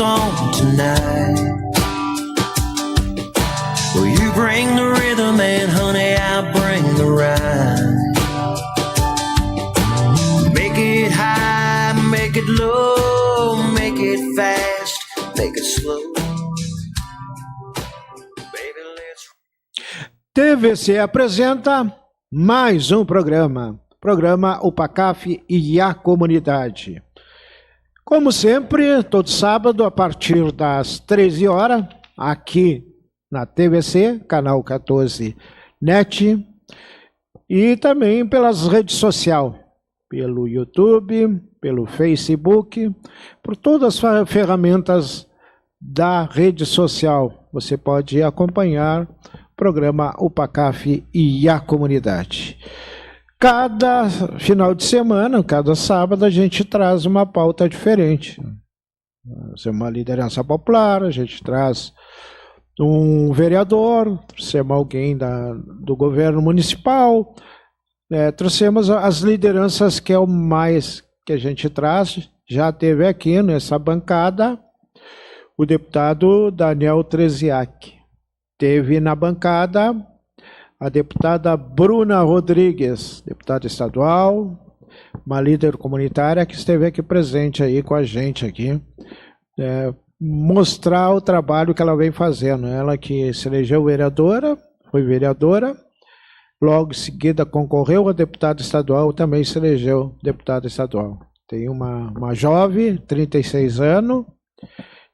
song tonight. Well, you bring the rhythm and honey, I bring the rhyme. Make it high, make it low, make it fast, make it slow. Baby, let's... TVC apresenta mais um programa O PACAF e a Comunidade. Como sempre, todo sábado, a partir das 13 horas, aqui na TVC, canal 14 NET, e também pelas redes sociais, pelo YouTube, pelo Facebook, por todas as ferramentas da rede social. Você pode acompanhar o programa O PACAF e a Comunidade. Cada final de semana, cada sábado, a gente traz uma pauta diferente. Uma liderança popular, a gente traz um vereador, trouxemos alguém do governo municipal, trouxemos as lideranças que é o mais que a gente traz. Já teve aqui nessa bancada o deputado Daniel Treziak. Teve na bancada a deputada Bruna Rodrigues, deputada estadual, uma líder comunitária que esteve aqui presente aí com a gente aqui, mostrar o trabalho que ela vem fazendo. Ela que se elegeu vereadora, foi vereadora, logo em seguida concorreu a deputada estadual, também se elegeu deputada estadual. Tem uma jovem, 36 anos,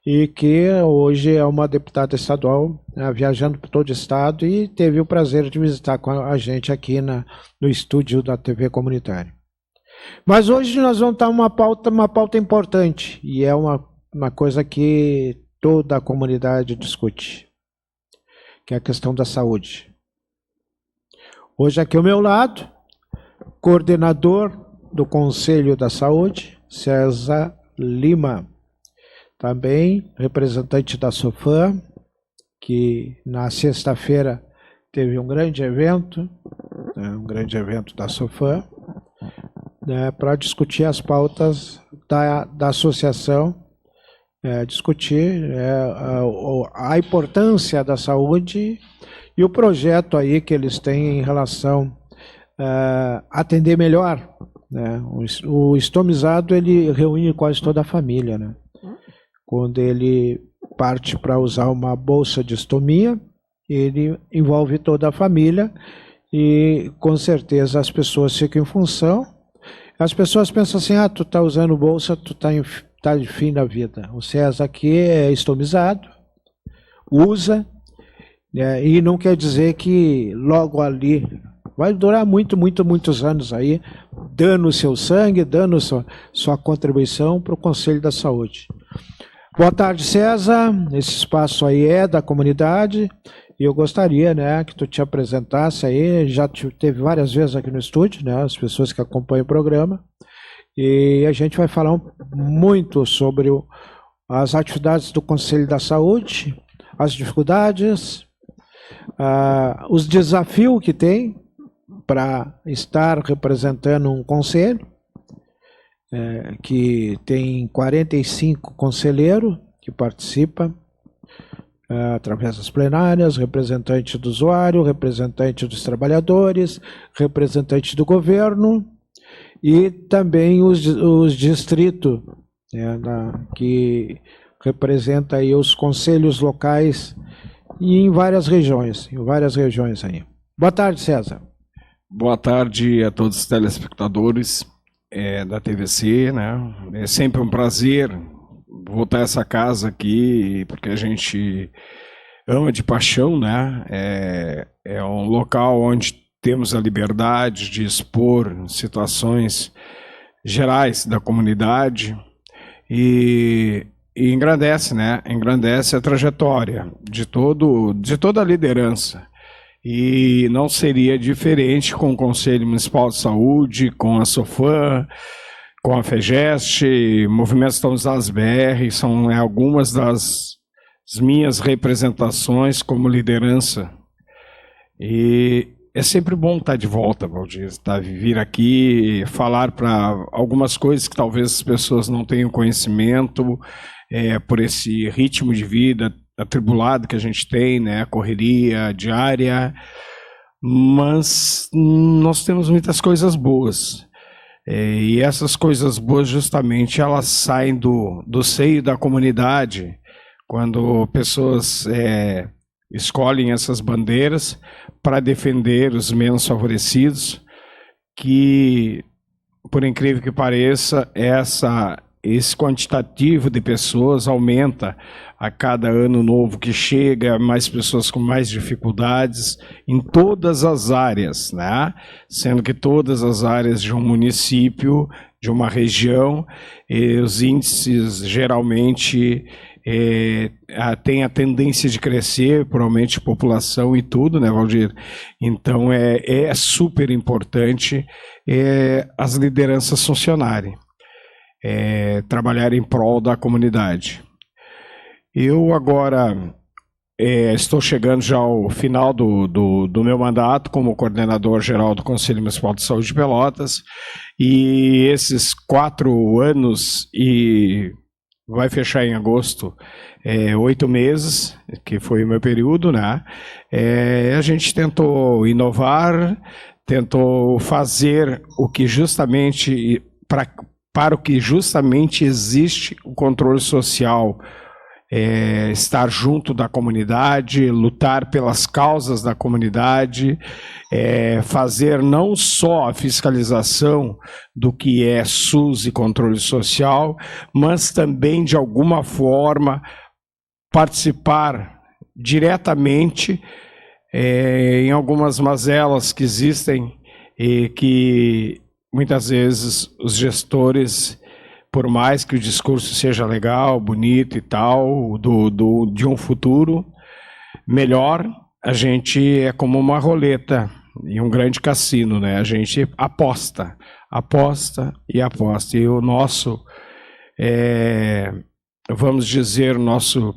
e que hoje é uma deputada estadual, viajando por todo o estado, e teve o prazer de visitar com a gente aqui no estúdio da TV Comunitária. Mas hoje nós vamos estar uma pauta importante, e é uma coisa que toda a comunidade discute, que é a questão da saúde. Hoje aqui ao meu lado, coordenador do Conselho da Saúde, César Lima. Também representante da SOFAM, que na sexta-feira teve um grande evento da SOFAM, para discutir as pautas da associação, discutir a importância da saúde e o projeto aí que eles têm em relação a atender melhor. O estomizado, ele reúne quase toda a família, né? Quando ele parte para usar uma bolsa de estomia, ele envolve toda a família e com certeza as pessoas ficam em função. As pessoas pensam assim, tu tá usando bolsa, tu tá de fim da vida. O César aqui é estomizado, usa, e não quer dizer que logo ali, vai durar muitos anos aí, dando o seu sangue, dando sua contribuição para o Conselho da Saúde. Boa tarde, César. Esse espaço aí é da comunidade e eu gostaria, que tu te apresentasse aí. Já teve várias vezes aqui no estúdio, as pessoas que acompanham o programa. E a gente vai falar muito sobre as atividades do Conselho da Saúde, as dificuldades, os desafios que tem para estar representando um conselho. Que tem 45 conselheiros que participam através das plenárias, representante do usuário, representante dos trabalhadores, representante do governo e também os distritos, que representa aí os conselhos locais e em várias regiões aí. Boa tarde, César. Boa tarde a todos os telespectadores da TVC, É sempre um prazer voltar a essa casa aqui, porque a gente ama de paixão, É um local onde temos a liberdade de expor situações gerais da comunidade e engrandece, Engrandece a trajetória de toda a liderança. E não seria diferente com o Conselho Municipal de Saúde, com a SOFAM, com a FEGEST, Movimento Estamos BR, são algumas das minhas representações como liderança. E é sempre bom estar de volta, Valdir, vir aqui falar para algumas coisas que talvez as pessoas não tenham conhecimento, por esse ritmo de vida atribulado que a gente tem, né, a correria diária, mas nós temos muitas coisas boas. E essas coisas boas, justamente, elas saem do seio da comunidade, quando pessoas escolhem essas bandeiras para defender os menos favorecidos, que, por incrível que pareça, esse quantitativo de pessoas aumenta a cada ano novo que chega, mais pessoas com mais dificuldades em todas as áreas, né? Sendo que todas as áreas de um município, de uma região, os índices geralmente têm a tendência de crescer, provavelmente população e tudo, né, Valdir? Então é super importante as lideranças funcionarem. Trabalhar em prol da comunidade. Eu agora estou chegando já ao final do meu mandato como coordenador geral do Conselho Municipal de Saúde de Pelotas, e esses 4 anos, e vai fechar em agosto, 8 meses, que foi o meu período, né? A gente tentou inovar, tentou fazer o que justamente para o que justamente existe o controle social, estar junto da comunidade, lutar pelas causas da comunidade, fazer não só a fiscalização do que é SUS e controle social, mas também, de alguma forma, participar diretamente em algumas mazelas que existem e que muitas vezes os gestores, por mais que o discurso seja legal, bonito e tal, de um futuro melhor, a gente é como uma roleta em um grande cassino, né? A gente aposta e aposta. E o nosso, vamos dizer, o nosso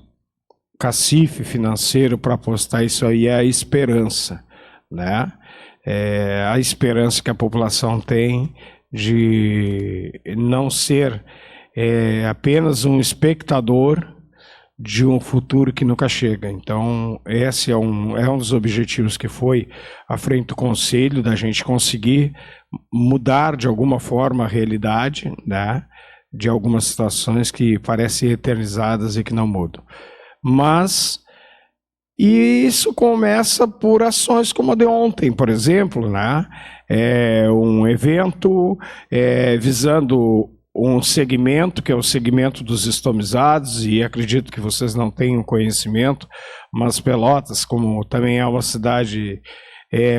cacife financeiro para apostar isso aí é a esperança, né? A esperança que a população tem de não ser apenas um espectador de um futuro que nunca chega. Então, esse é um dos objetivos que foi à frente do Conselho, da gente conseguir mudar de alguma forma a realidade, né, de algumas situações que parecem eternizadas e que não mudam. Mas e isso começa por ações como a de ontem, por exemplo, né? Um evento visando um segmento, que é o segmento dos estomizados, e acredito que vocês não tenham conhecimento, mas Pelotas, como também é uma cidade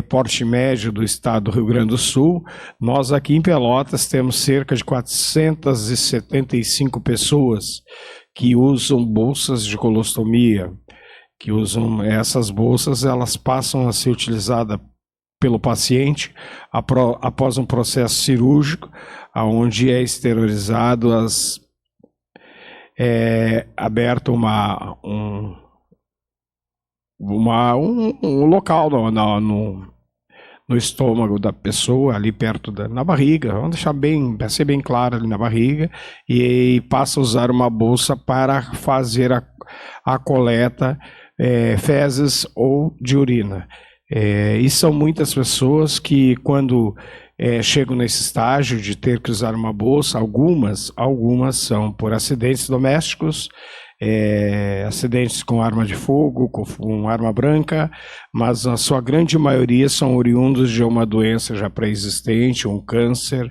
porte médio do estado do Rio Grande do Sul, nós aqui em Pelotas temos cerca de 475 pessoas que usam bolsas de colostomia, que usam essas bolsas, elas passam a ser utilizadas pelo paciente após um processo cirúrgico, onde é exteriorizado, aberto um local no estômago da pessoa, ali perto na barriga, vamos deixar vai ser bem claro ali na barriga, e passa a usar uma bolsa para fazer a coleta fezes ou de urina. E são muitas pessoas que, quando chegam nesse estágio de ter que usar uma bolsa, algumas são por acidentes domésticos, acidentes com arma de fogo, com arma branca, mas a sua grande maioria são oriundos de uma doença já pré-existente, um câncer,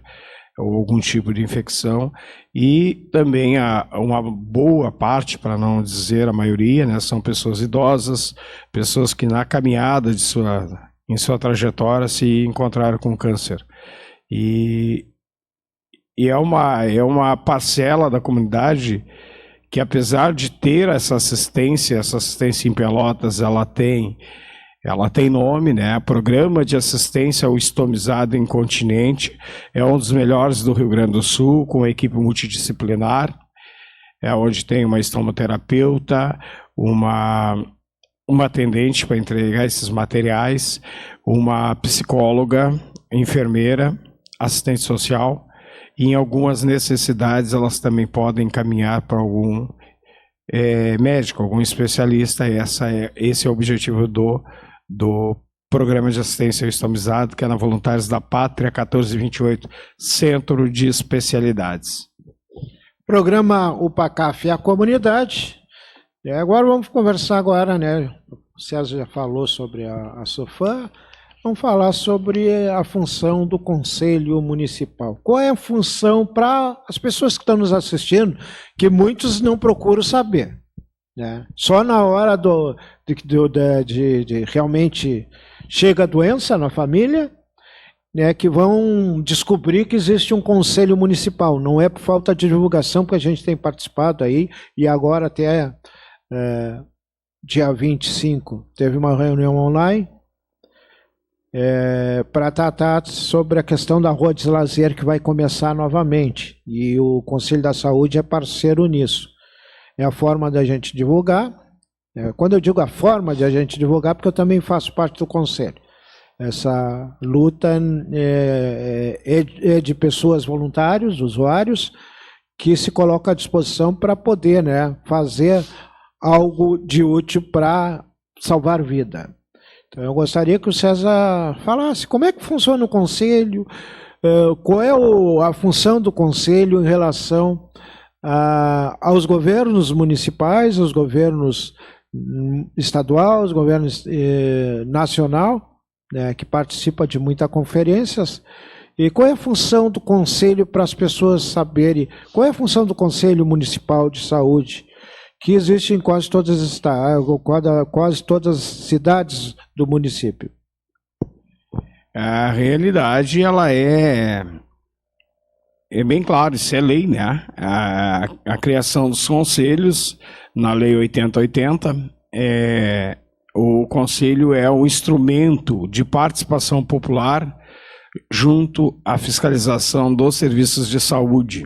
ou algum tipo de infecção, e também uma boa parte, para não dizer a maioria, né, são pessoas idosas, pessoas que na caminhada em sua trajetória se encontraram com câncer. E é uma parcela da comunidade que, apesar de ter essa assistência em Pelotas, ela tem nome, né? Programa de Assistência ao Estomizado Incontinente, é um dos melhores do Rio Grande do Sul, com equipe multidisciplinar, onde tem uma estomoterapeuta, uma atendente para entregar esses materiais, uma psicóloga, enfermeira, assistente social, e em algumas necessidades elas também podem encaminhar para algum médico, algum especialista. Esse é o objetivo do Programa de Assistência ao Estomizado, que é na Voluntários da Pátria 1428, Centro de Especialidades. Programa UPACAF e a comunidade. Agora vamos conversar agora, né? O César já falou sobre a SOFAM. Vamos falar sobre a função do Conselho Municipal. Qual é a função para as pessoas que estão nos assistindo, que muitos não procuram saber, né? Só na hora de realmente chega a doença na família, né, que vão descobrir que existe um Conselho Municipal. Não é por falta de divulgação, porque a gente tem participado aí, e agora até dia 25 teve uma reunião online, para tratar sobre a questão da Rua de Lazer, que vai começar novamente, e o Conselho da Saúde é parceiro nisso. É a forma da gente divulgar. Quando eu digo a forma de a gente divulgar, porque eu também faço parte do Conselho. Essa luta é de pessoas voluntários, usuários, que se colocam à disposição para poder, né, fazer algo de útil para salvar vida. Então, eu gostaria que o César falasse como é que funciona o Conselho, qual é a função do Conselho em relação aos governos municipais, aos governos estadual, aos governos nacional, né, que participa de muitas conferências. E qual é a função do Conselho para as pessoas saberem? Qual é a função do Conselho Municipal de Saúde, que existe em quase todas as cidades do município? A realidade, ela é bem claro, isso é lei, né? A criação dos conselhos, na Lei 8080, o conselho é um instrumento de participação popular junto à fiscalização dos serviços de saúde.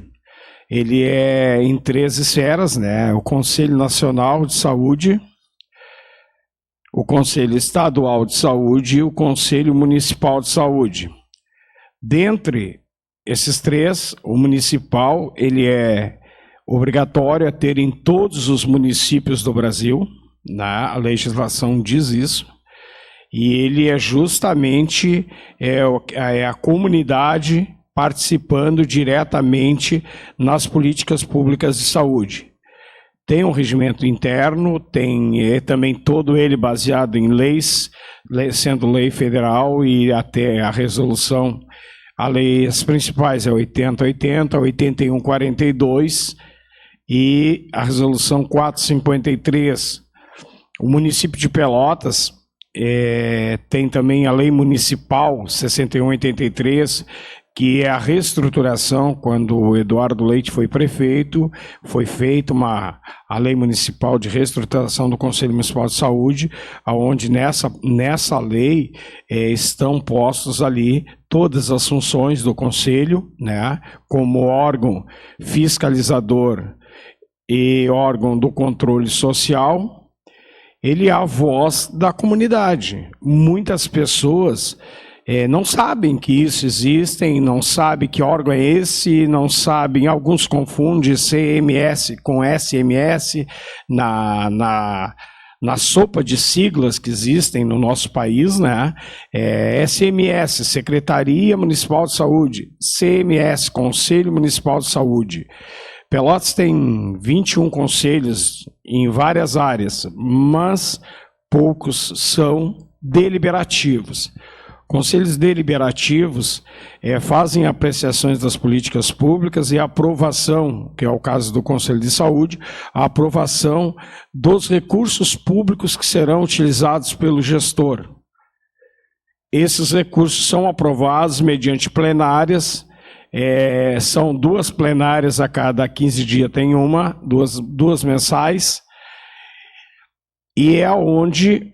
Ele é em 3 esferas, né? O Conselho Nacional de Saúde, o Conselho Estadual de Saúde e o Conselho Municipal de Saúde. Dentre esses 3, o municipal, ele é obrigatório a ter em todos os municípios do Brasil, né? A legislação diz isso, e ele é justamente a comunidade participando diretamente nas políticas públicas de saúde. Tem um regimento interno, tem também todo ele baseado em leis, sendo lei federal e até a resolução, as principais é 8080, 8142 e a resolução 453. O município de Pelotas tem também a lei municipal 6183, que é a reestruturação. Quando o Eduardo Leite foi prefeito, foi feita a lei municipal de reestruturação do Conselho Municipal de Saúde, onde nessa lei estão postos ali todas as funções do Conselho, né, como órgão fiscalizador e órgão do controle social. Ele é a voz da comunidade. Muitas pessoas não sabem que isso existe, não sabem que órgão é esse, não sabem, alguns confundem CMS com SMS na sopa de siglas que existem no nosso país, né? SMS, Secretaria Municipal de Saúde, CMS, Conselho Municipal de Saúde. Pelotas tem 21 conselhos em várias áreas, mas poucos são deliberativos. Conselhos deliberativos fazem apreciações das políticas públicas e a aprovação, que é o caso do Conselho de Saúde, a aprovação dos recursos públicos que serão utilizados pelo gestor. Esses recursos são aprovados mediante plenárias. São 2 plenárias a cada 15 dias, tem duas mensais, e é onde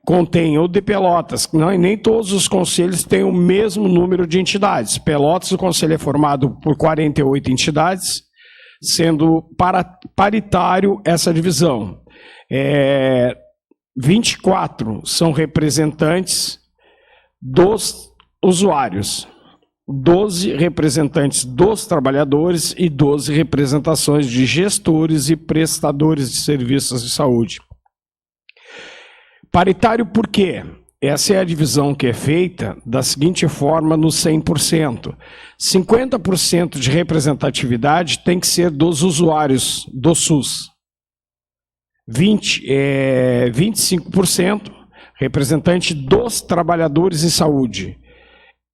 contém o de Pelotas. Nem todos os conselhos têm o mesmo número de entidades. Pelotas, o conselho é formado por 48 entidades, sendo paritário essa divisão. 24 são representantes dos usuários. 12 representantes dos trabalhadores e 12 representações de gestores e prestadores de serviços de saúde. Paritário por quê? Essa é a divisão que é feita da seguinte forma no 100%. 50% de representatividade tem que ser dos usuários do SUS. 25% representante dos trabalhadores em saúde.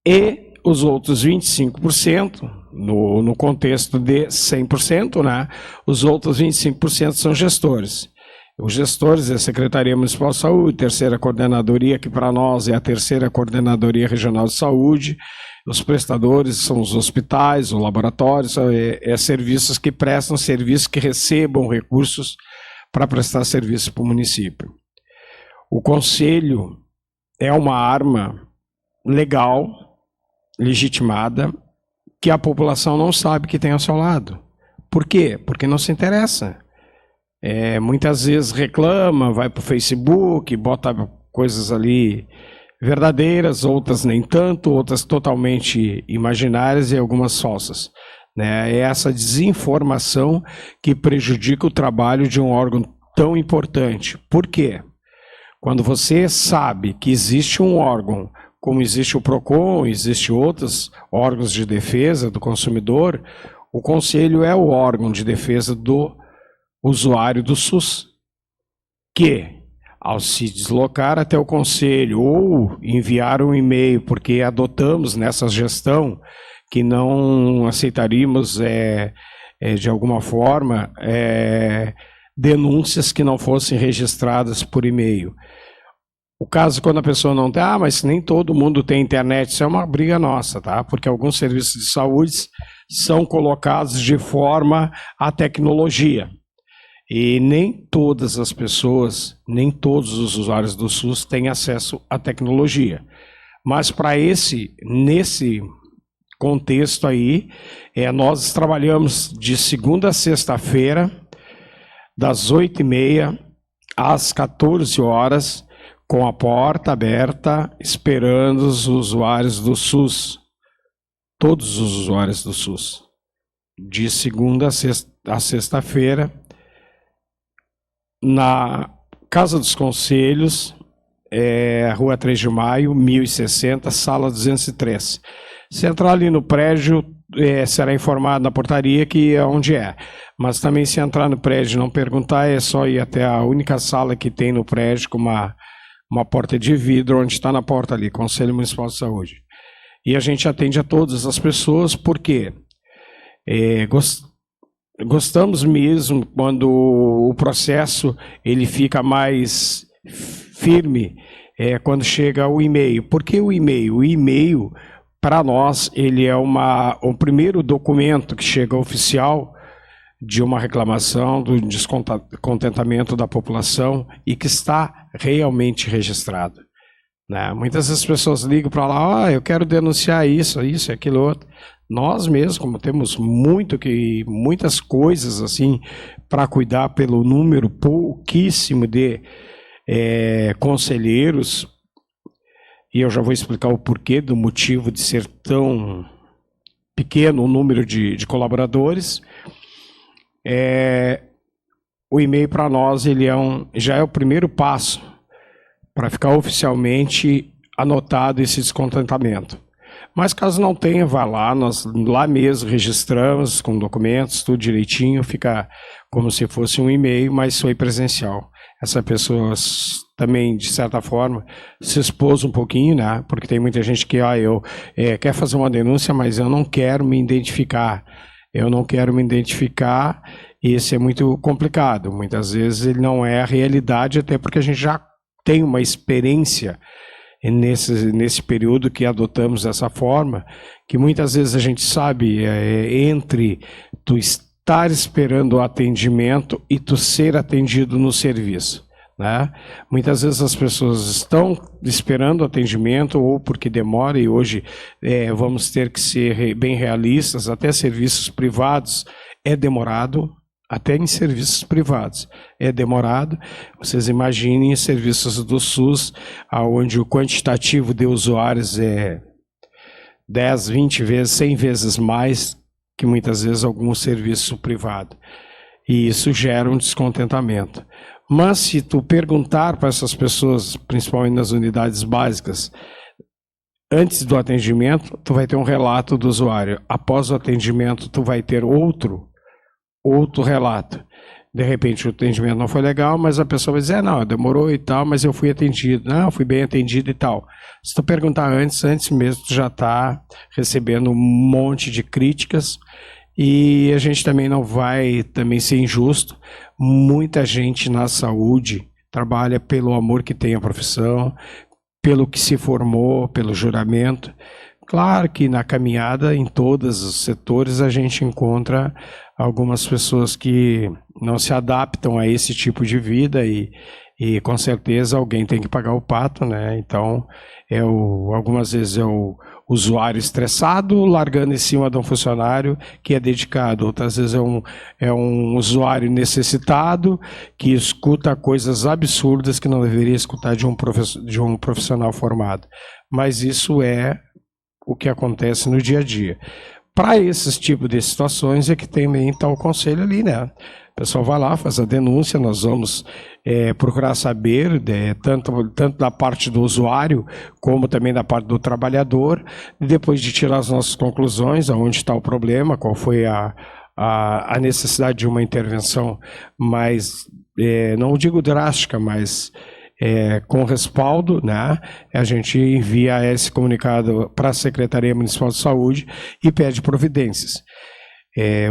E os outros 25%, no contexto de 100%, né? Os outros 25% são gestores. Os gestores é a Secretaria Municipal de Saúde, terceira coordenadoria, que para nós é a terceira coordenadoria regional de saúde. Os prestadores são os hospitais, o laboratório, serviços que prestam serviços, que recebam recursos para prestar serviço para o município. O conselho é uma arma legal, legitimada, que a população não sabe que tem ao seu lado. Por quê? Porque não se interessa. Muitas vezes reclama, vai para o Facebook, bota coisas ali verdadeiras, outras nem tanto, outras totalmente imaginárias e algumas falsas. É essa desinformação que prejudica o trabalho de um órgão tão importante. Por quê? Quando você sabe que existe um órgão, como existe o PROCON, existe outros órgãos de defesa do consumidor, o Conselho é o órgão de defesa do usuário do SUS, que, ao se deslocar até o Conselho ou enviar um e-mail, porque adotamos nessa gestão que não aceitaríamos, de alguma forma, denúncias que não fossem registradas por e-mail. O caso quando a pessoa não tem, mas nem todo mundo tem internet, isso é uma briga nossa, tá? Porque alguns serviços de saúde são colocados de forma à tecnologia. E nem todas as pessoas, nem todos os usuários do SUS têm acesso à tecnologia. Mas para nesse contexto aí, nós trabalhamos de segunda a sexta-feira, das 8h30 às 14 horas, com a porta aberta, esperando os usuários do SUS. Todos os usuários do SUS. De segunda a sexta-feira, na Casa dos Conselhos, Rua 3 de Maio, 1060, sala 203. Se entrar ali no prédio, será informado na portaria que é onde é. Mas também se entrar no prédio e não perguntar, é só ir até a única sala que tem no prédio com uma porta de vidro, onde está na porta ali, Conselho Municipal de Saúde. E a gente atende a todas as pessoas, porque gostamos mesmo quando o processo ele fica mais firme, quando chega o e-mail. Por que o e-mail? O e-mail, para nós, ele é o primeiro documento que chega oficial de uma reclamação, do descontentamento da população e que está realmente registrado. Né? Muitas vezes as pessoas ligam para lá, eu quero denunciar isso, aquilo, outro. Nós mesmos, como temos muitas coisas assim para cuidar pelo número pouquíssimo de conselheiros, e eu já vou explicar o porquê do motivo de ser tão pequeno o número de colaboradores, o e-mail para nós ele já é o primeiro passo para ficar oficialmente anotado esse descontentamento. Mas caso não tenha, vá lá, nós lá mesmo registramos com documentos, tudo direitinho, fica como se fosse um e-mail, mas foi presencial. Essa pessoa também, de certa forma, se expôs um pouquinho, né? Porque tem muita gente que quer fazer uma denúncia, mas eu não quero me identificar. E isso é muito complicado. Muitas vezes ele não é a realidade, até porque a gente já tem uma experiência nesse período que adotamos dessa forma, que muitas vezes a gente sabe entre tu estar esperando o atendimento e tu ser atendido no serviço. Né? Muitas vezes as pessoas estão esperando o atendimento ou porque demora, e hoje vamos ter que ser bem realistas, até serviços privados é demorado, até em serviços privados é demorado. Vocês imaginem serviços do SUS, onde o quantitativo de usuários é 10, 20 vezes, 100 vezes mais que muitas vezes algum serviço privado. E isso gera um descontentamento. Mas se tu perguntar para essas pessoas, principalmente nas unidades básicas, antes do atendimento, tu vai ter um relato do usuário. Após o atendimento, tu vai ter outro relato. De repente o atendimento não foi legal, mas a pessoa vai dizer, não, demorou e tal, mas eu fui atendido. Não, fui bem atendido e tal. Se tu perguntar antes mesmo, tu já está recebendo um monte de críticas. E a gente também não vai também ser injusto. Muita gente na saúde trabalha pelo amor que tem a profissão, pelo que se formou, pelo juramento. Claro que na caminhada, em todos os setores, a gente encontra algumas pessoas que não se adaptam a esse tipo de vida e com certeza alguém tem que pagar o pato, né? Então, algumas vezes é o usuário estressado largando em cima de um funcionário que é dedicado. Outras vezes é um usuário necessitado que escuta coisas absurdas que não deveria escutar de um profissional formado. Mas isso é o que acontece no dia a dia. Para esses tipos de situações é que também está o conselho ali, né? O pessoal vai lá, faz a denúncia, nós vamos procurar saber, tanto da parte do usuário, como também da parte do trabalhador, e depois de tirar as nossas conclusões, aonde está o problema, qual foi a necessidade de uma intervenção mais, não digo drástica, mas com respaldo, né? A gente envia esse comunicado para a Secretaria Municipal de Saúde e pede providências.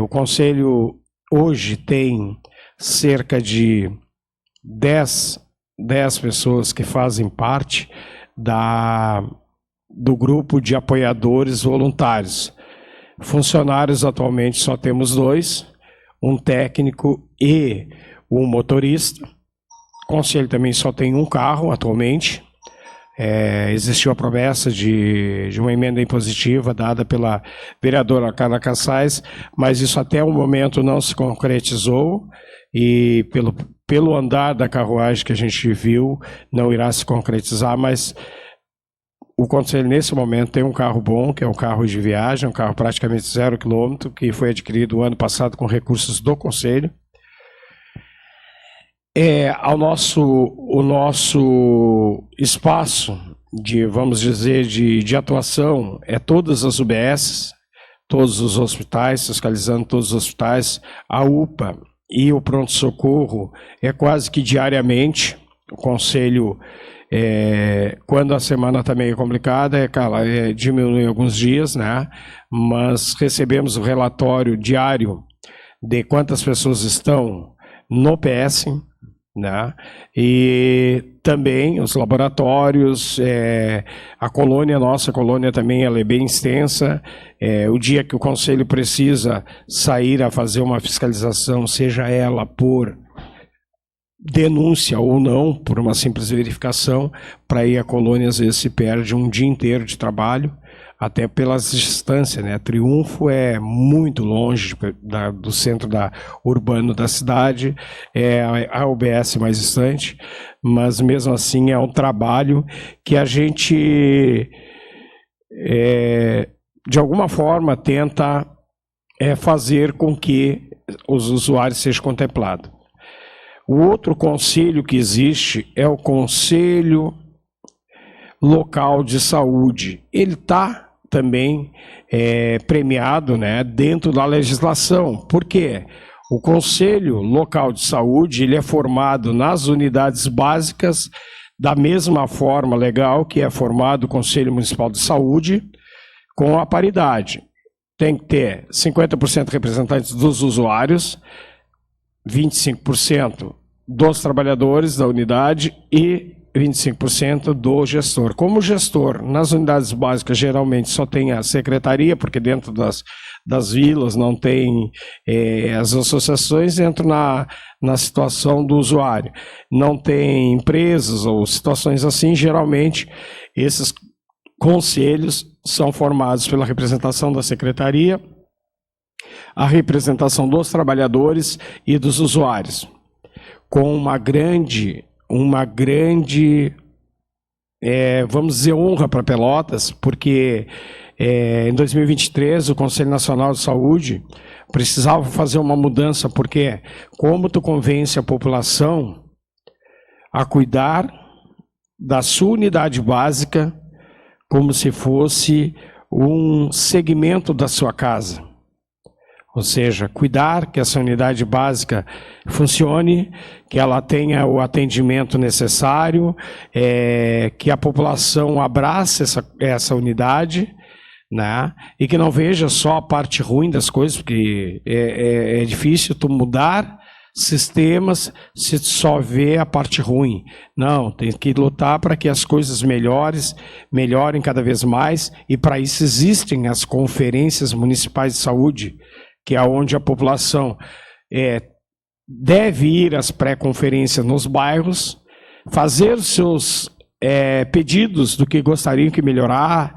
O Conselho hoje tem cerca de 10 pessoas que fazem parte do grupo de apoiadores voluntários. Funcionários atualmente só temos 2, um técnico e um motorista. O Conselho também só tem um carro atualmente. Existiu a promessa de uma emenda impositiva dada pela vereadora Carla Cassais, mas isso até o momento não se concretizou e pelo andar da carruagem que a gente viu, não irá se concretizar, mas o Conselho nesse momento tem um carro bom, que é um carro de viagem, um carro praticamente 0 km, que foi adquirido o ano passado com recursos do Conselho. O nosso espaço vamos dizer, de atuação é todas as UBSs, todos os hospitais, fiscalizando todos os hospitais, a UPA e o pronto-socorro é quase que diariamente. O Conselho, quando a semana está meio complicada, diminui alguns dias, né? Mas recebemos o relatório diário de quantas pessoas estão no PS, né? E também os laboratórios, nossa colônia também ela é bem extensa. O dia que o Conselho precisa sair a fazer uma fiscalização, seja ela por denúncia ou não, por uma simples verificação, para ir à colônia às vezes se perde um dia inteiro de trabalho, até pelas distâncias, né? Triunfo é muito longe do centro urbano da cidade, a UBS mais distante, mas mesmo assim é um trabalho que a gente, de alguma forma, tenta fazer com que os usuários sejam contemplados. O outro conselho que existe é o Conselho Local de Saúde. Ele está também premiado, né, dentro da legislação. Por quê? O Conselho Local de Saúde ele é formado nas unidades básicas da mesma forma legal que é formado o Conselho Municipal de Saúde, com a paridade. Tem que ter 50% representantes dos usuários, 25% dos trabalhadores da unidade e 25% do gestor. Como gestor, nas unidades básicas geralmente só tem a secretaria, porque dentro das vilas não tem as associações, entram na situação do usuário. Não tem empresas ou situações assim, geralmente esses conselhos são formados pela representação da secretaria, a representação dos trabalhadores e dos usuários, com uma grande, vamos dizer, honra para Pelotas, porque Em 2023, o Conselho Nacional de Saúde precisava fazer uma mudança, porque como tu convence a população a cuidar da sua unidade básica como se fosse um segmento da sua casa. Ou seja, cuidar que essa unidade básica funcione, que ela tenha o atendimento necessário, que a população abrace essa unidade, né? E que não veja só a parte ruim das coisas, porque é difícil tu mudar sistemas se só vê a parte ruim. Não, tem que lutar para que as coisas melhorem cada vez mais, e para isso existem as conferências municipais de saúde, que é onde a população deve ir às pré-conferências nos bairros, fazer os seus pedidos do que gostariam que melhorar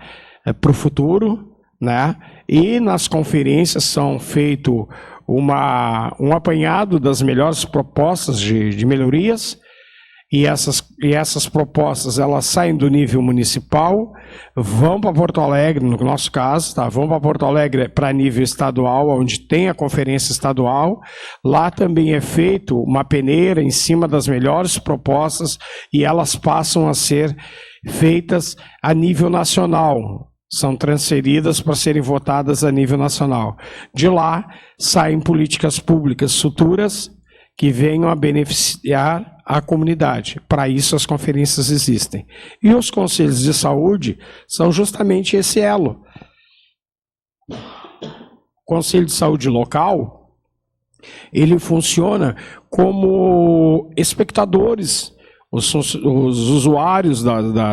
para o futuro, né? E nas conferências são feito um apanhado das melhores propostas de melhorias, e essas propostas elas saem do nível municipal, vão para Porto Alegre, no nosso caso, tá? Vão para Porto Alegre para nível estadual, onde tem a conferência estadual. Lá também é feito uma peneira em cima das melhores propostas, e elas passam a ser feitas a nível nacional. São transferidas para serem votadas a nível nacional. De lá, saem políticas públicas futuras que venham a beneficiar a comunidade. Para isso, as conferências existem. E os conselhos de saúde são justamente esse elo. O Conselho de Saúde local, ele funciona como espectadores. Os usuários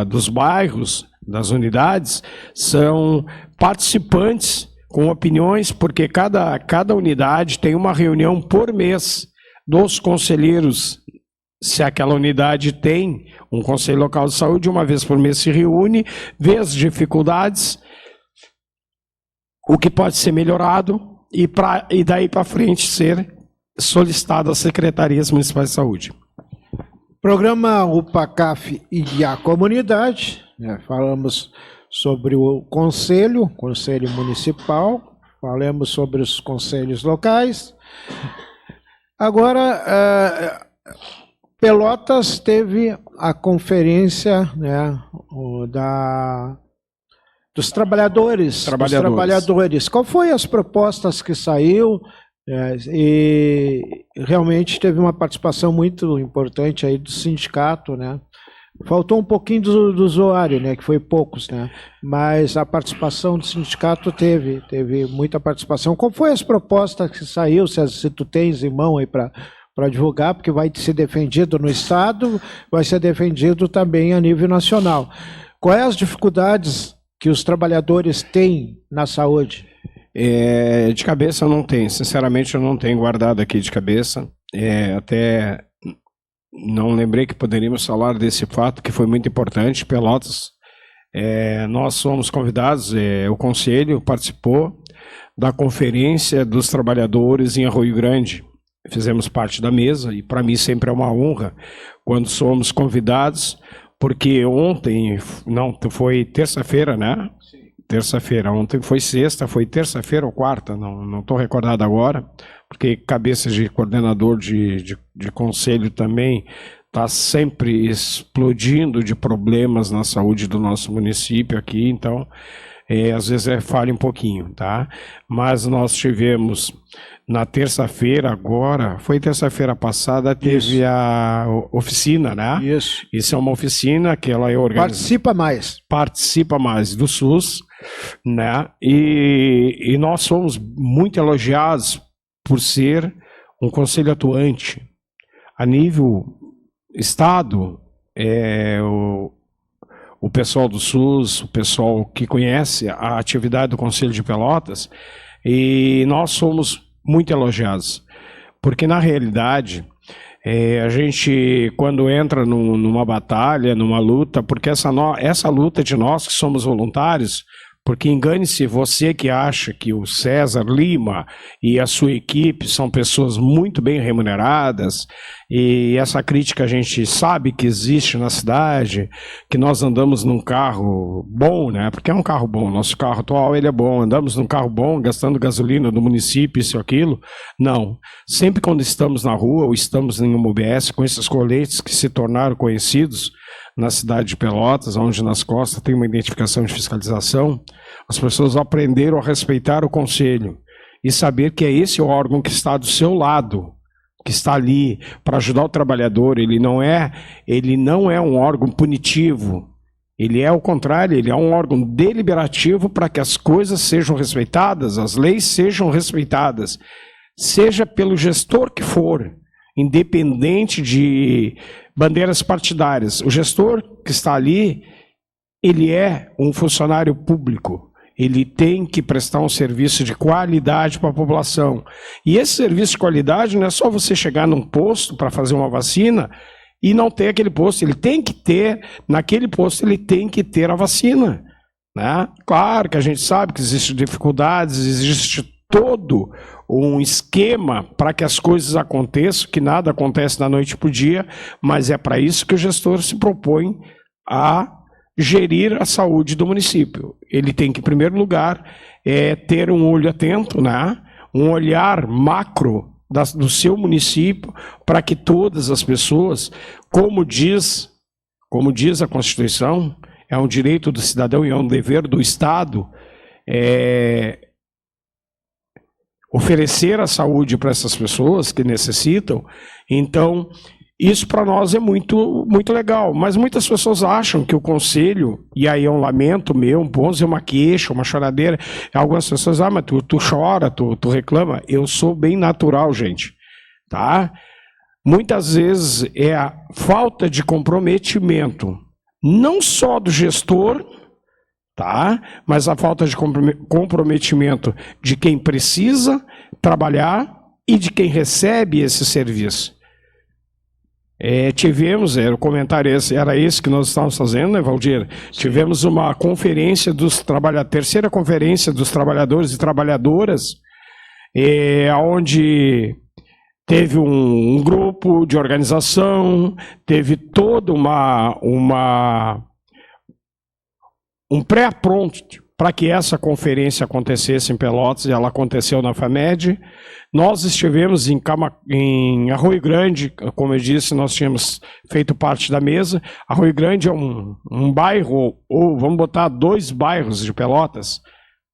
dos bairros, das unidades, são participantes com opiniões, porque cada unidade tem uma reunião por mês dos conselheiros. Se aquela unidade tem um conselho local de saúde, uma vez por mês se reúne, vê as dificuldades, o que pode ser melhorado, e daí para frente ser solicitado às secretarias municipais de saúde. Programa UPACAF e a comunidade, né? Falamos sobre o conselho municipal, falamos sobre os conselhos locais. Agora, Pelotas teve a conferência, né, dos trabalhadores. Qual foi as propostas que saiu? E realmente teve uma participação muito importante aí do sindicato, né? Faltou um pouquinho do usuário, né? Que foi poucos, né? Mas a participação do sindicato teve muita participação. Qual foi as propostas que saiu? Se tu tens em mão aí para divulgar, porque vai ser defendido no Estado, vai ser defendido também a nível nacional. Quais as dificuldades que os trabalhadores têm na saúde? De cabeça eu não tenho, sinceramente eu não tenho guardado aqui de cabeça, até não lembrei que poderíamos falar desse fato que foi muito importante. Pelotas, nós fomos convidados, o Conselho participou da Conferência dos Trabalhadores em Arroio Grande, fizemos parte da mesa, e para mim sempre é uma honra quando somos convidados, porque ontem, não, foi terça-feira, né? Sim. Terça-feira, ontem foi sexta, foi terça-feira ou quarta, não estou recordado agora, porque cabeça de coordenador de conselho também está sempre explodindo de problemas na saúde do nosso município aqui, então às vezes falha um pouquinho, tá? Mas nós tivemos na terça-feira agora, foi terça-feira passada, teve a oficina, né? Isso é uma oficina que ela é organizada. Participa mais do SUS, né? E nós somos muito elogiados por ser um conselho atuante. A nível Estado, o pessoal do SUS, o pessoal que conhece a atividade do Conselho de Pelotas, e nós somos muito elogiados, porque na realidade a gente, quando entra numa batalha, numa luta, porque essa luta de nós que somos voluntários Porque engane-se você que acha que o César Lima e a sua equipe são pessoas muito bem remuneradas, e essa crítica a gente sabe que existe na cidade, que nós andamos num carro bom, né? Porque é um carro bom, nosso carro atual ele é bom, andamos num carro bom, gastando gasolina do município, isso e aquilo. Não. Sempre quando estamos na rua ou estamos em uma UBS com esses coletes que se tornaram conhecidos na cidade de Pelotas, onde nas costas tem uma identificação de fiscalização, as pessoas aprenderam a respeitar o conselho e saber que é esse órgão que está do seu lado, que está ali para ajudar o trabalhador. Ele não é um órgão punitivo, ele é o contrário, ele é um órgão deliberativo para que as coisas sejam respeitadas, as leis sejam respeitadas, seja pelo gestor que for, independente de bandeiras partidárias. O gestor que está ali, ele é um funcionário público. Ele tem que prestar um serviço de qualidade para a população. E esse serviço de qualidade não é só você chegar num posto para fazer uma vacina e não ter aquele posto. Ele tem que ter, naquele posto, ele tem que ter a vacina, né? Claro que a gente sabe que existem dificuldades, existe todo um esquema para que as coisas aconteçam, que nada acontece da noite para o dia, mas é para isso que o gestor se propõe a gerir a saúde do município. Ele tem que, em primeiro lugar, ter um olho atento, né? Um olhar macro do seu município, para que todas as pessoas, como diz a Constituição, é um direito do cidadão e é um dever do Estado, oferecer a saúde para essas pessoas que necessitam. Então, isso para nós é muito, muito legal, mas muitas pessoas acham que o conselho, e aí é um lamento meu, uma queixa, uma choradeira, algumas pessoas, mas tu chora, tu reclama. Eu sou bem natural, gente, tá? Muitas vezes é a falta de comprometimento, não só do gestor, tá? Mas a falta de comprometimento de quem precisa trabalhar e de quem recebe esse serviço. Tivemos, o comentário era esse que nós estávamos fazendo, né, Valdir? Sim. Tivemos uma conferência terceira conferência dos trabalhadores e trabalhadoras, onde teve um grupo de organização, teve todo um pré-pronto para que essa conferência acontecesse em Pelotas, e ela aconteceu na FAMED. Nós estivemos em Arroio Grande, como eu disse, nós tínhamos feito parte da mesa. Arroio Grande é um bairro, ou vamos botar 2 bairros de Pelotas,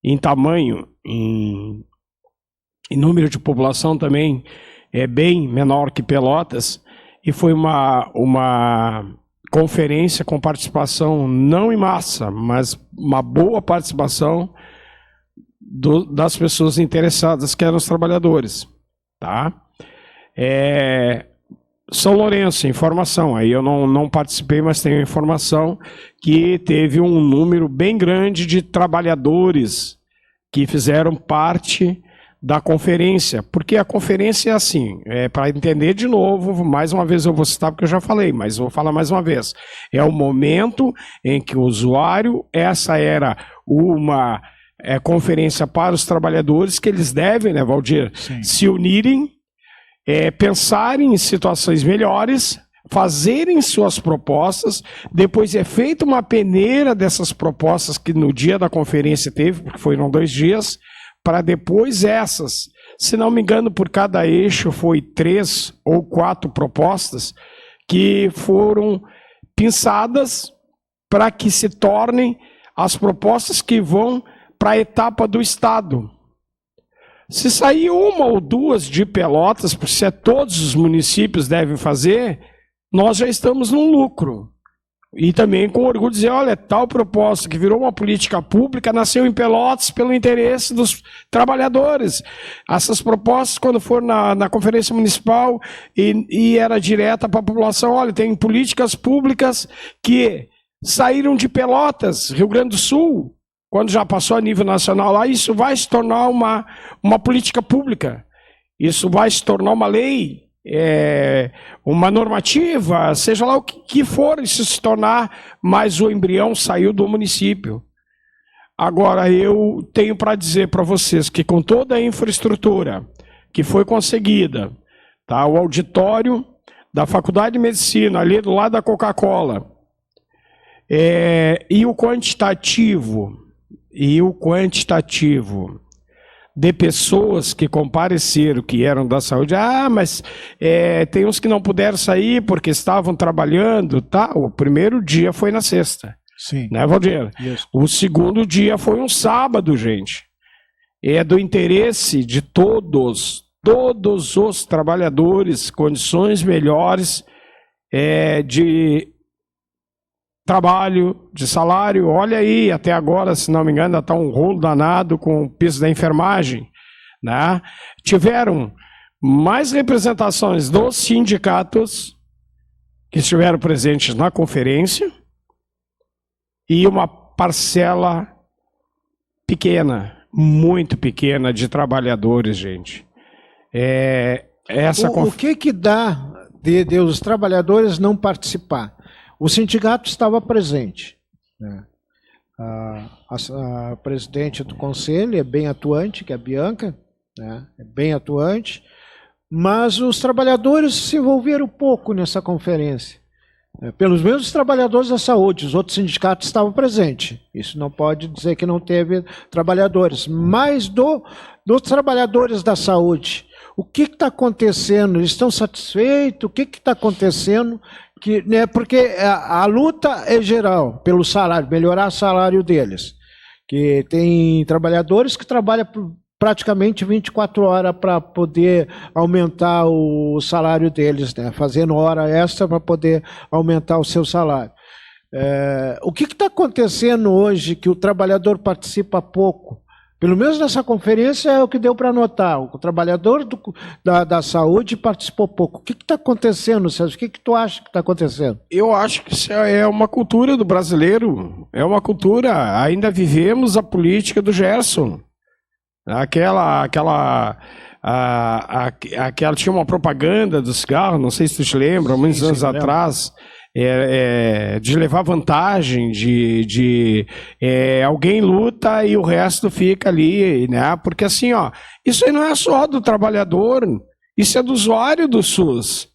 em tamanho, em número de população também, é bem menor que Pelotas, e foi uma conferência com participação não em massa, mas uma boa participação das pessoas interessadas, que eram os trabalhadores, tá? São Lourenço, informação, aí eu não participei, mas tenho informação que teve um número bem grande de trabalhadores que fizeram parte da conferência, porque a conferência é assim, para entender de novo, mais uma vez eu vou citar porque eu já falei, mas vou falar mais uma vez, é o momento em que o usuário, essa era uma conferência para os trabalhadores, que eles devem, né, Valdir, sim, se unirem, pensarem em situações melhores, fazerem suas propostas, depois é feita uma peneira dessas propostas que no dia da conferência teve, porque foram 2 dias, para depois essas, se não me engano, por cada eixo foi 3 ou 4 propostas que foram pensadas para que se tornem as propostas que vão para a etapa do Estado. Se sair 1 ou 2 de Pelotas, porque se todos os municípios devem fazer, nós já estamos num lucro. E também com orgulho dizer, olha, tal proposta que virou uma política pública nasceu em Pelotas pelo interesse dos trabalhadores. Essas propostas, quando for na conferência municipal e era direta para a população, olha, tem políticas públicas que saíram de Pelotas, Rio Grande do Sul, quando já passou a nível nacional lá, isso vai se tornar uma política pública. Isso vai se tornar uma lei, uma normativa, seja lá o que for, isso se tornar, mas o embrião saiu do município. Agora, eu tenho para dizer para vocês que com toda a infraestrutura que foi conseguida, tá, o auditório da Faculdade de Medicina, ali do lado da Coca-Cola, e o quantitativo de pessoas que compareceram, que eram da saúde, mas tem uns que não puderam sair porque estavam trabalhando, tá? O primeiro dia foi na sexta. Sim. Né, Valdir? Isso. O segundo dia foi um sábado, gente. É do interesse de todos os trabalhadores, condições melhores de trabalho, de salário. Olha aí, até agora, se não me engano, está um rolo danado com o piso da enfermagem. Né? Tiveram mais representações dos sindicatos que estiveram presentes na conferência e uma parcela pequena, muito pequena, de trabalhadores, gente. O que dá de os trabalhadores não participar? O sindicato estava presente, né? A presidente do conselho é bem atuante, que é a Bianca, né? É bem atuante, mas os trabalhadores se envolveram pouco nessa conferência. Pelos mesmos trabalhadores da saúde, os outros sindicatos estavam presentes. Isso não pode dizer que não teve trabalhadores. Mas dos trabalhadores da saúde, o que está acontecendo? Eles estão satisfeitos? O que está acontecendo? Porque a luta é geral pelo salário, melhorar o salário deles. Que tem trabalhadores que trabalham praticamente 24 horas para poder aumentar o salário deles, né? Fazendo hora extra para poder aumentar o seu salário. O que está acontecendo hoje que o trabalhador participa pouco? Pelo menos nessa conferência é o que deu para notar. O trabalhador da saúde participou pouco. O que está acontecendo, César? O que tu acha que está acontecendo? Eu acho que isso é uma cultura do brasileiro. É uma cultura. Ainda vivemos a política do Gerson. Aquela tinha uma propaganda do cigarro, não sei se tu te lembra, muitos anos atrás, de levar vantagem, de alguém luta e o resto fica ali, né? Porque assim, isso aí não é só do trabalhador, isso é do usuário do SUS.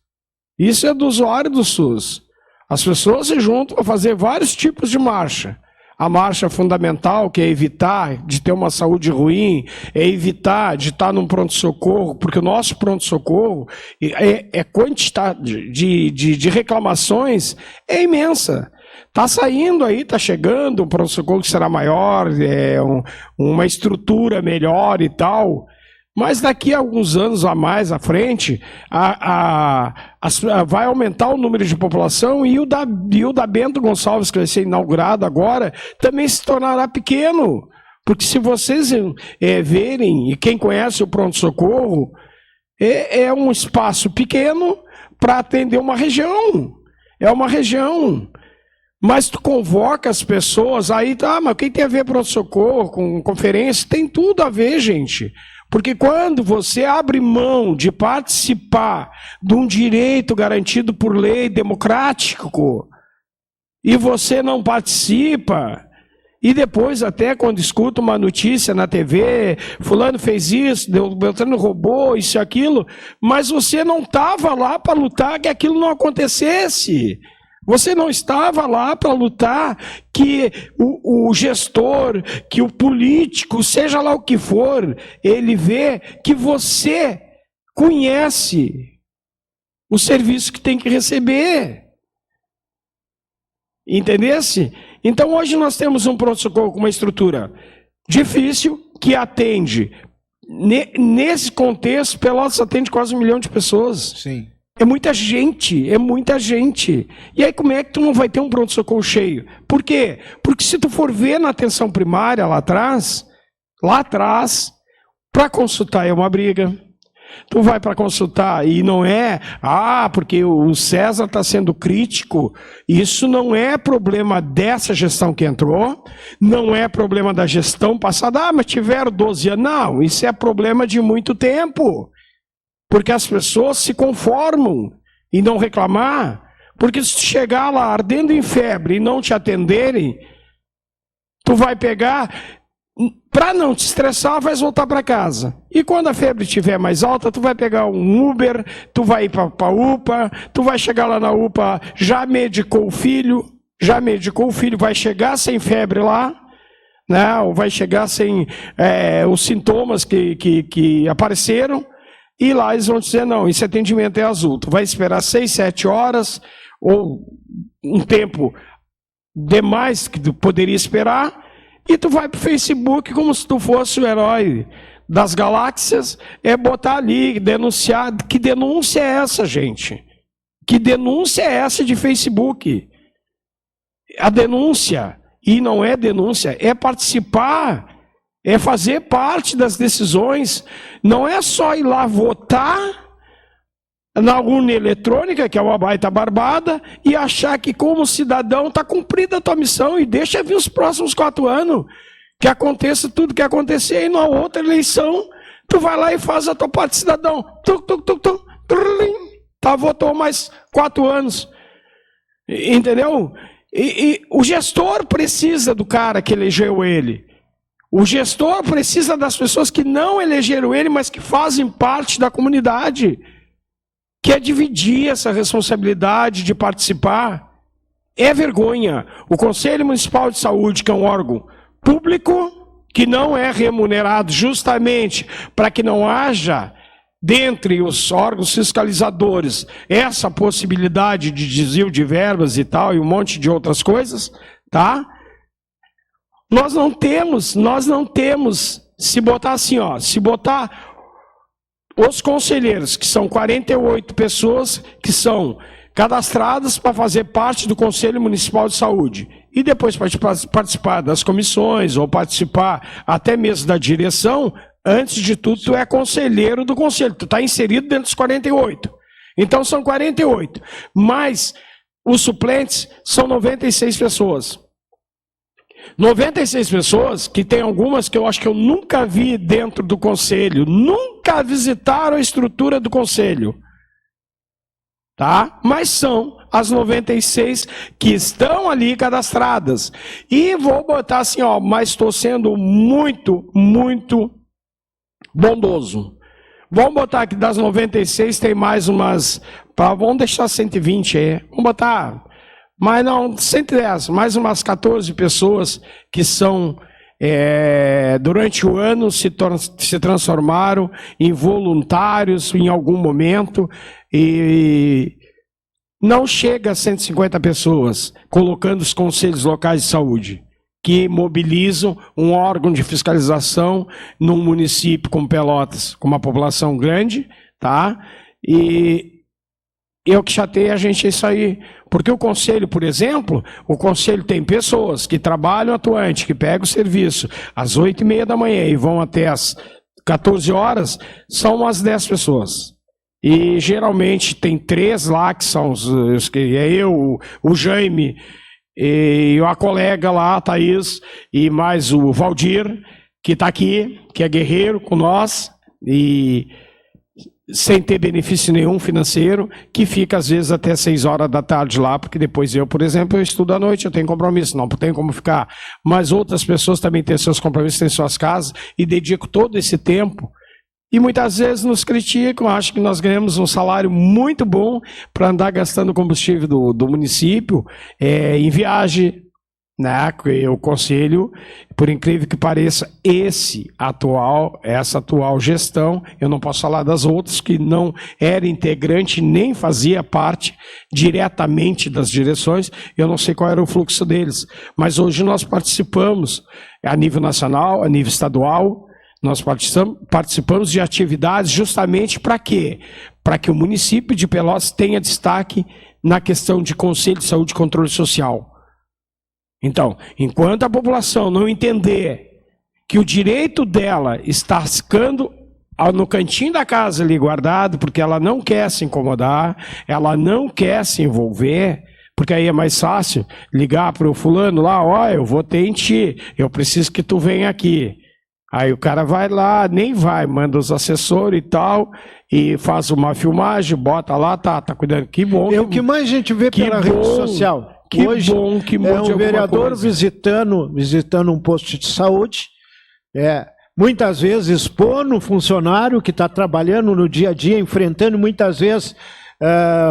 Isso é do usuário do SUS. As pessoas se juntam para fazer vários tipos de marcha. A marcha fundamental, que é evitar de ter uma saúde ruim, é evitar de estar num pronto-socorro, porque o nosso pronto-socorro, a quantidade de reclamações é imensa. Está saindo aí, está chegando um pronto-socorro que será maior, uma estrutura melhor e tal. Mas daqui a alguns anos a mais à frente, vai aumentar o número de população e o da Bento Gonçalves, que vai ser inaugurado agora, também se tornará pequeno. Porque se vocês verem, e quem conhece o pronto-socorro, é um espaço pequeno para atender uma região. É uma região. Mas tu convoca as pessoas, aí, mas o que tem a ver pronto-socorro com conferência? Tem tudo a ver, gente. Porque quando você abre mão de participar de um direito garantido por lei democrático, e você não participa, e depois até quando escuta uma notícia na TV, fulano fez isso, Beltrano roubou, isso e aquilo, mas você não estava lá para lutar que aquilo não acontecesse. Você não estava lá para lutar que o gestor, que o político, seja lá o que for, ele vê que você conhece o serviço que tem que receber. Entendesse? Então hoje nós temos um pronto-socorro com uma estrutura difícil que atende. Nesse contexto, Pelotas atende quase 1 milhão de pessoas. Sim. É muita gente, é muita gente. E aí como é que tu não vai ter um pronto-socorro cheio? Por quê? Porque se tu for ver na atenção primária lá atrás, para consultar é uma briga. Tu vai para consultar e não porque o César está sendo crítico. Isso não é problema dessa gestão que entrou, não é problema da gestão passada. Mas tiveram 12 anos. Não, isso é problema de muito tempo. Porque as pessoas se conformam em não reclamar. Porque se chegar lá ardendo em febre e não te atenderem, tu vai pegar, para não te estressar, vai voltar para casa. E quando a febre estiver mais alta, tu vai pegar um Uber, tu vai ir para a UPA, tu vai chegar lá na UPA, já medicou o filho, vai chegar sem febre lá, né? Ou vai chegar sem os sintomas que apareceram, e lá eles vão dizer, não, esse atendimento é azul. Tu vai esperar 6, 7 horas, ou um tempo demais que tu poderia esperar, e tu vai pro Facebook como se tu fosse o herói das galáxias, botar ali, denunciar. Que denúncia é essa, gente? Que denúncia é essa de Facebook? A denúncia, e não é denúncia, é participar, é fazer parte das decisões, não é só ir lá votar na urna eletrônica, que é uma baita barbada, e achar que como cidadão está cumprida a tua missão e deixa vir os próximos 4 anos, que aconteça tudo que acontecer, e na outra eleição, tu vai lá e faz a tua parte cidadão. Votou mais 4 anos. Entendeu? E o gestor precisa do cara que elegeu ele. O gestor precisa das pessoas que não elegeram ele, mas que fazem parte da comunidade. Que é dividir essa responsabilidade de participar. É vergonha. O Conselho Municipal de Saúde, que é um órgão público, que não é remunerado justamente para que não haja, dentre os órgãos fiscalizadores, essa possibilidade de desvio de verbas e tal, e um monte de outras coisas, tá? Nós não temos, se botar assim, ó, se botar os conselheiros, que são 48 pessoas que são cadastradas para fazer parte do Conselho Municipal de Saúde, e depois participar das comissões, ou participar até mesmo da direção, antes de tudo, tu é conselheiro do conselho, tu está inserido dentro dos 48. Então são 48, mas os suplentes são 96 pessoas. 96 pessoas, que tem algumas que eu acho que eu nunca vi dentro do conselho, nunca visitaram a estrutura do conselho, tá? Mas são as 96 que estão ali cadastradas. E vou botar assim, ó, mas estou sendo muito, muito bondoso. Vamos botar que das 96 tem mais umas, vamos deixar 120 aí, vamos botar... Mas não, 110, mais umas 14 pessoas que são, durante o ano, se transformaram em voluntários em algum momento, e não chega a 150 pessoas, colocando os conselhos locais de saúde, que mobilizam um órgão de fiscalização num município como Pelotas, com uma população grande, tá? E o que chateia a gente é isso aí. Porque o conselho, por exemplo, o conselho tem pessoas que trabalham atuante, que pegam o serviço às 8h30 da manhã e vão até às 14 horas, são umas 10 pessoas. E geralmente tem 3 lá, que são o Jaime, e a colega lá, a Thaís, e mais o Valdir, que está aqui, que é guerreiro com nós, e sem ter benefício nenhum financeiro, que fica às vezes até 6 horas da tarde lá, porque depois eu, por exemplo, eu estudo à noite, eu tenho compromisso, não tenho como ficar. Mas outras pessoas também têm seus compromissos, têm suas casas, e dedicam todo esse tempo. E muitas vezes nos criticam, acham que nós ganhamos um salário muito bom para andar gastando combustível do município em viagem, né? O conselho, por incrível que pareça, essa atual gestão, eu não posso falar das outras, que não era integrante nem fazia parte diretamente das direções, eu não sei qual era o fluxo deles, mas hoje nós participamos a nível nacional, a nível estadual, nós participamos de atividades justamente para quê? Para que o município de Pelotas tenha destaque na questão de Conselho de Saúde e Controle Social. Então, enquanto a população não entender que o direito dela está ficando no cantinho da casa ali guardado, porque ela não quer se incomodar, ela não quer se envolver, porque aí é mais fácil ligar para o fulano lá, ó, eu votei em ti, eu preciso que tu venha aqui. Aí o cara vai lá, nem vai, manda os assessores e tal, e faz uma filmagem, bota lá, tá cuidando, que bom. É o que mais a gente vê pela rede social. Que hoje bom que é mude um alguma vereador coisa. visitando um posto de saúde, muitas vezes expondo o funcionário que está trabalhando no dia a dia, enfrentando muitas vezes,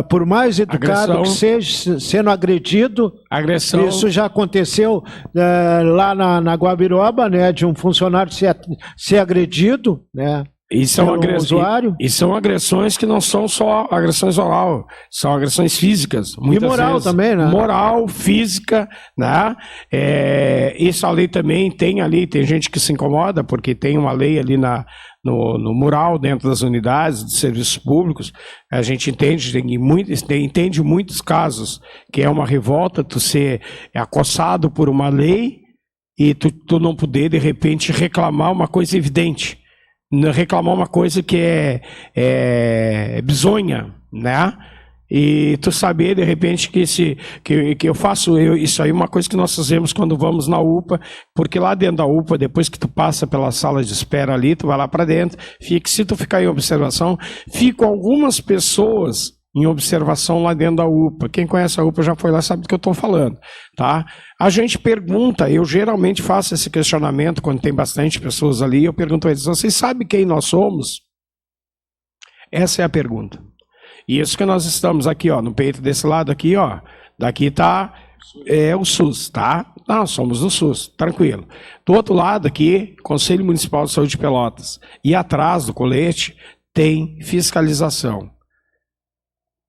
por mais educado Agressão. que seja, sendo agredido. Agressão. Isso já aconteceu lá na Guabiroba, né, de um funcionário ser agredido, né? E são, usuário. e são agressões que não são só agressões oral, são agressões físicas. E moral vezes. também, né? Moral, física, né? Isso a lei também tem ali, tem gente que se incomoda, porque tem uma lei ali no mural, dentro das unidades de serviços públicos. A gente entende muitos casos que é uma revolta tu ser acossado por uma lei e tu não poder, de repente, reclamar uma coisa evidente. Reclamar uma coisa que é bizonha, né? E tu saber, de repente, que eu faço isso aí, uma coisa que nós fazemos quando vamos na UPA, porque lá dentro da UPA, depois que tu passa pela sala de espera ali, tu vai lá para dentro, se tu ficar em observação, ficam algumas pessoas em observação lá dentro da UPA. Quem conhece a UPA já foi lá, sabe do que eu estou falando, tá? A gente pergunta, eu geralmente faço esse questionamento quando tem bastante pessoas ali, eu pergunto a eles, vocês sabem quem nós somos? Essa é a pergunta. E isso que nós estamos aqui, ó, no peito desse lado aqui, ó, daqui tá o SUS, tá? Nós somos do SUS, tranquilo. Do outro lado aqui, Conselho Municipal de Saúde de Pelotas. E atrás do colete tem fiscalização.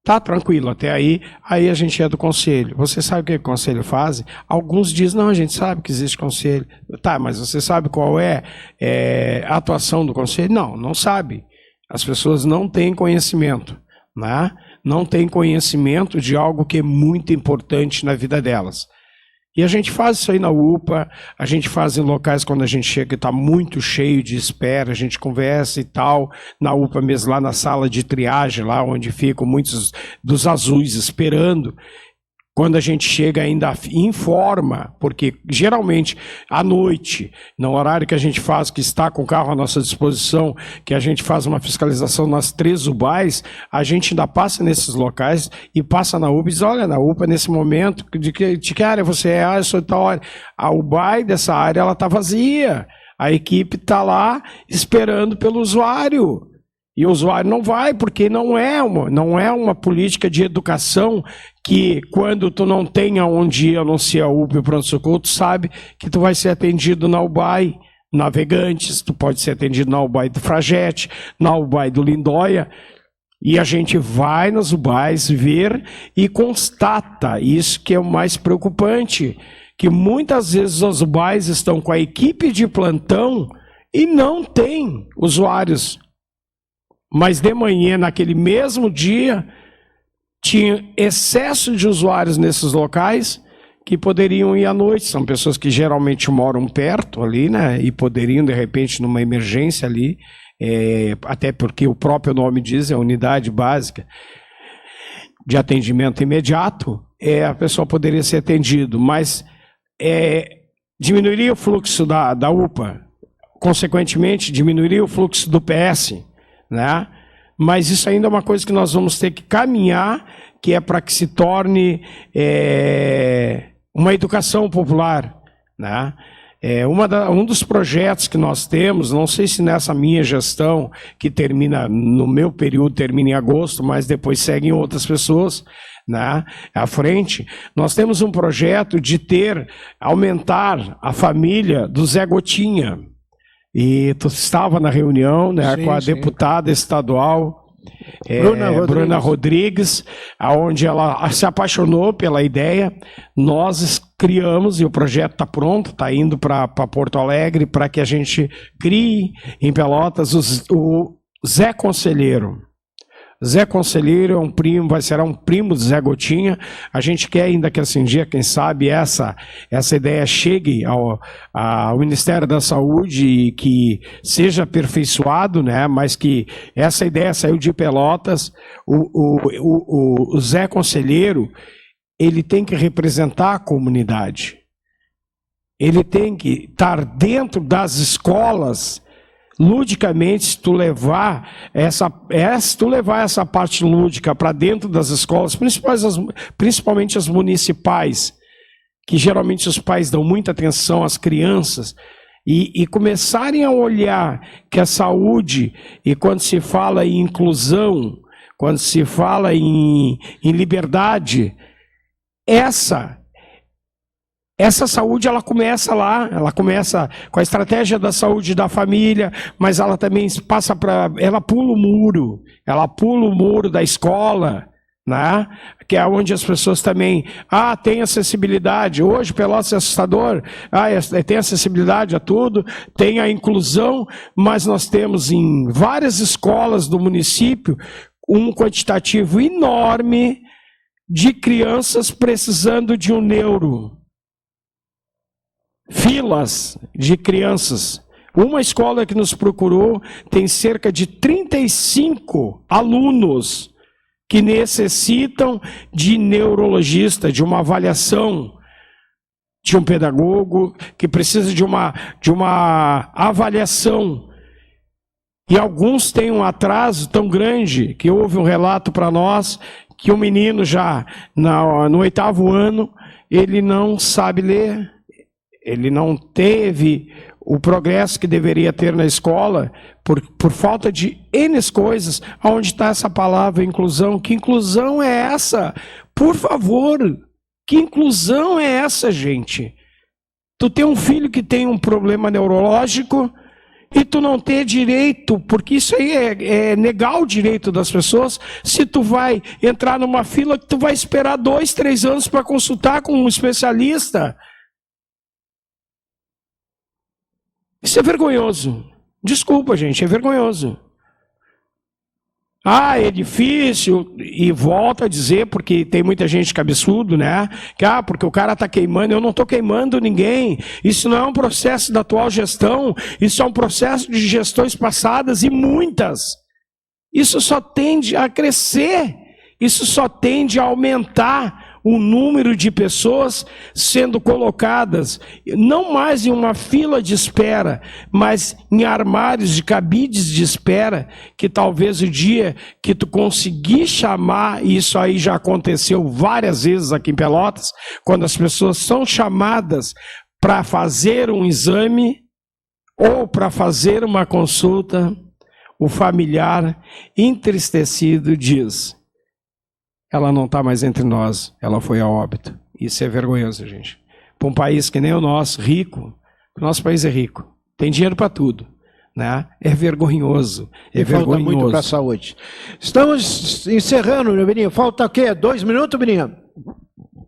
Tá tranquilo, até aí a gente é do conselho. Você sabe o que o conselho faz? Alguns dizem, não, a gente sabe que existe conselho. Tá, mas você sabe qual é a atuação do conselho? Não, não sabe. As pessoas não têm conhecimento, né? Não têm conhecimento de algo que é muito importante na vida delas. E a gente faz isso aí na UPA, a gente faz em locais quando a gente chega e está muito cheio de espera, a gente conversa e tal, na UPA mesmo, lá na sala de triagem, lá onde ficam muitos dos azuis esperando. Quando a gente chega ainda informa, porque geralmente à noite, no horário que a gente faz, que está com o carro à nossa disposição, que a gente faz uma fiscalização nas 3 UBAs, a gente ainda passa nesses locais e passa na UPA e diz, olha, na UPA nesse momento, de que área você é? Eu sou tal área. A UBA dessa área ela está vazia, a equipe está lá esperando pelo usuário. E o usuário não vai, porque não é uma política de educação que quando tu não tem aonde ir, a não ser a UPA e o pronto-socorro, tu sabe que tu vai ser atendido na UBAI Navegantes, tu pode ser atendido na UBAI do Fragete, na UBAI do Lindóia, e a gente vai nas UBAIs ver e constata, isso que é o mais preocupante, que muitas vezes as UBAIs estão com a equipe de plantão e não tem usuários. Mas de manhã, naquele mesmo dia, tinha excesso de usuários nesses locais que poderiam ir à noite. São pessoas que geralmente moram perto ali, né? E poderiam, de repente, numa emergência ali, até porque o próprio nome diz, é a unidade básica de atendimento imediato, a pessoa poderia ser atendido, mas diminuiria o fluxo da UPA, consequentemente, diminuiria o fluxo do PS, né? Mas isso ainda é uma coisa que nós vamos ter que caminhar, que é para que se torne uma educação popular, né? Um dos projetos que nós temos, não sei se nessa minha gestão, que termina, no meu período, termina em agosto, mas depois seguem outras pessoas, né, à frente, nós temos um projeto de aumentar a família do Zé Gotinha. E tu estava na reunião, né, sim, com a deputada estadual Bruna Rodrigues, onde ela se apaixonou pela ideia. Nós criamos, e o projeto está pronto, está indo para Porto Alegre, para que a gente crie em Pelotas o Zé Conselheiro. Zé Conselheiro é um primo, será um primo do Zé Gotinha. A gente quer ainda que assim dia, quem sabe, essa ideia chegue ao Ministério da Saúde e que seja aperfeiçoado, né? Mas que essa ideia saiu de Pelotas. O Zé Conselheiro, ele tem que representar a comunidade. Ele tem que estar dentro das escolas, ludicamente, se tu levar essa parte lúdica para dentro das escolas, principalmente as municipais, que geralmente os pais dão muita atenção às crianças, e começarem a olhar que a saúde, e quando se fala em inclusão, quando se fala em liberdade, essa saúde, ela começa lá, ela começa com a estratégia da saúde da família, mas ela também ela pula o muro da escola, né? Que é onde as pessoas também, tem acessibilidade, hoje Pelotas é assustador, tem acessibilidade a tudo, tem a inclusão, mas nós temos em várias escolas do município um quantitativo enorme de crianças precisando de um neuro. Filas de crianças. Uma escola que nos procurou tem cerca de 35 alunos que necessitam de neurologista, de uma avaliação, de um pedagogo, que precisa de uma avaliação. E alguns têm um atraso tão grande, que houve um relato para nós, que o menino já no 8º ano, ele não sabe ler, ele não teve o progresso que deveria ter na escola, por falta de N coisas. Onde está essa palavra inclusão? Que inclusão é essa? Por favor, que inclusão é essa, gente? Tu tem um filho que tem um problema neurológico e tu não ter direito, porque isso aí é negar o direito das pessoas, se tu vai entrar numa fila que tu vai esperar 2, 3 anos para consultar com um especialista. Isso é vergonhoso. Desculpa, gente, é vergonhoso. É difícil, e volto a dizer, porque tem muita gente cabeçudo, né? Que, porque o cara está queimando. Eu não estou queimando ninguém. Isso não é um processo da atual gestão, isso é um processo de gestões passadas, e muitas. Isso só tende a crescer, isso só tende a aumentar o número de pessoas sendo colocadas, não mais em uma fila de espera, mas em armários de cabides de espera, que talvez o dia que tu conseguir chamar, e isso aí já aconteceu várias vezes aqui em Pelotas, quando as pessoas são chamadas para fazer um exame ou para fazer uma consulta, o familiar entristecido diz: ela não está mais entre nós, ela foi a óbito. Isso é vergonhoso, gente. Para um país que nem o nosso, rico, o nosso país é rico, tem dinheiro para tudo, né? É vergonhoso, Falta muito para a saúde. Estamos encerrando, meu Beninho. Falta o quê? 2 minutos, Beninho?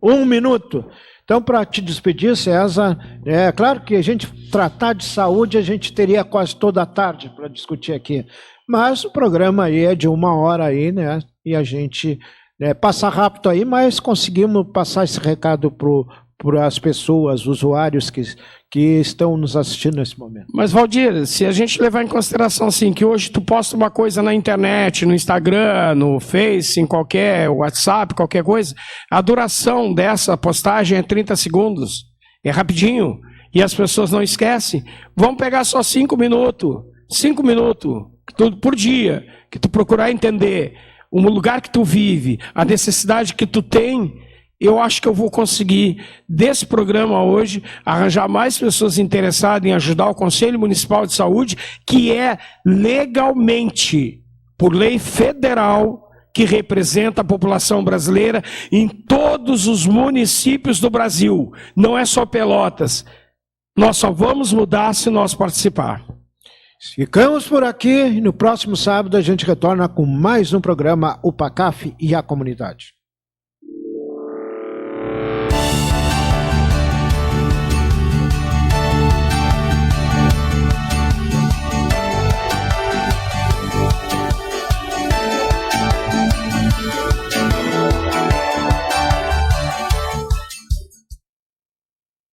1 minuto. Então, para te despedir, César, é claro que a gente tratar de saúde, a gente teria quase toda a tarde para discutir aqui. Mas o programa aí é de 1 hora aí, né? E a gente passa rápido aí, mas conseguimos passar esse recado para as pessoas, usuários que estão nos assistindo nesse momento. Mas, Valdir, se a gente levar em consideração assim, que hoje tu posta uma coisa na internet, no Instagram, no Face, em qualquer WhatsApp, qualquer coisa, a duração dessa postagem é 30 segundos. É rapidinho. E as pessoas não esquecem. Vamos pegar só 5 minutos. 5 minutos por dia, que tu procurar entender o lugar que tu vive, a necessidade que tu tem. Eu acho que eu vou conseguir, desse programa hoje, arranjar mais pessoas interessadas em ajudar o Conselho Municipal de Saúde, que é legalmente, por lei federal, que representa a população brasileira em todos os municípios do Brasil. Não é só Pelotas. Nós só vamos mudar se nós participar. Ficamos por aqui e no próximo sábado a gente retorna com mais um programa, o PACAF e a Comunidade.